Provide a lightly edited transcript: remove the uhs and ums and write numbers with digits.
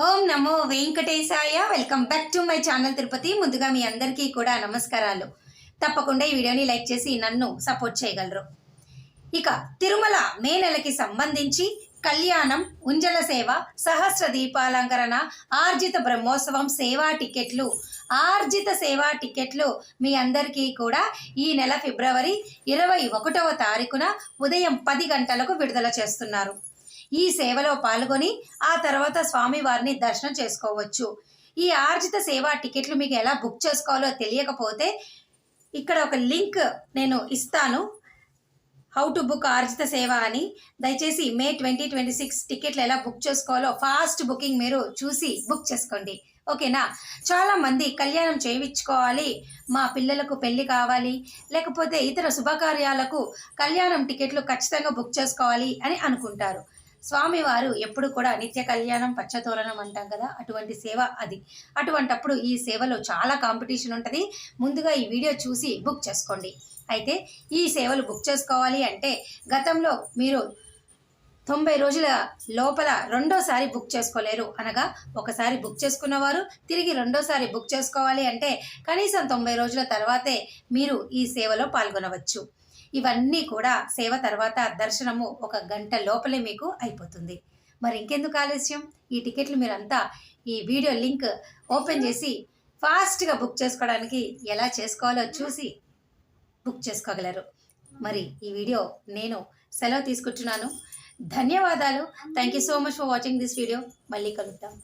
Om Namo Venkatesaya. Welcome back to my channel Tirupati. ముందుగా మీ అందరికీ కూడా నమస్కారాలు. తప్పకుండా ఈ వీడియోని లైక్ చేసి నన్ను సపోర్ట్ చేయగలరు. ఇక తిరుమల మే నెలకి సంబంధించి కళ్యాణం, ఉంజల సేవ, సహస్ర దీపాలంకరణ, ఆర్జిత బ్రహ్మోత్సవం సేవా టికెట్లు, ఆర్జిత సేవా టికెట్లు మీ అందరికీ కూడా ఈ నెల ఫిబ్రవరి 21వ తారీఖున ఉదయం 10 గంటలకు విడుదల చేస్తున్నారు. ఈ సేవలో పాల్గొని ఆ తర్వాత స్వామివారిని దర్శనం చేసుకోవచ్చు. ఈ ఆర్జిత సేవా టికెట్లు మీకు ఎలా బుక్ చేసుకోవాలో తెలియకపోతే ఇక్కడ ఒక లింక్ నేను ఇస్తాను, హౌ టు బుక్ ఆర్జిత సేవ అని. దయచేసి మే 2026 టికెట్లు ఎలా బుక్ చేసుకోవాలో ఫాస్ట్ బుకింగ్ మీరు చూసి బుక్ చేసుకోండి, ఓకేనా? చాలామంది కళ్యాణం చేయించుకోవాలి, మా పిల్లలకు పెళ్లి కావాలి, లేకపోతే ఇతర శుభకార్యాలకు కళ్యాణం టికెట్లు ఖచ్చితంగా బుక్ చేసుకోవాలి అని అనుకుంటారు. స్వామివారు ఎప్పుడు కూడా నిత్య కళ్యాణం పచ్చతోరణం అంటాం కదా, అటువంటి సేవ అది. అటువంటప్పుడు ఈ సేవలో చాలా కాంపిటీషన్ ఉంటుంది. ముందుగా ఈ వీడియో చూసి బుక్ చేసుకోండి. అయితే ఈ సేవలు బుక్ చేసుకోవాలి అంటే గతంలో మీరు 90 రోజుల లోపల రెండోసారి బుక్ చేసుకోలేరు. అనగా ఒకసారి బుక్ చేసుకున్నవారు తిరిగి రెండోసారి బుక్ చేసుకోవాలి అంటే కనీసం 90 రోజుల తర్వాతే మీరు ఈ సేవలో పాల్గొనవచ్చు. ఇవన్నీ కూడా సేవ తర్వాత దర్శనము 1 గంట లోపలే మీకు అయిపోతుంది. మరి ఇంకెందుకు ఆలస్యం? ఈ టికెట్లు మీరంతా ఈ వీడియో లింక్ ఓపెన్ చేసి ఫాస్ట్గా బుక్ చేసుకోవడానికి ఎలా చేసుకోవాలో చూసి బుక్ చేసుకోగలరు. మరి ఈ వీడియో నేను సెలవు తీసుకుంటున్నాను. ధన్యవాదాలు. Thank you so much for watching this video. మళ్ళీ కలుద్దాం.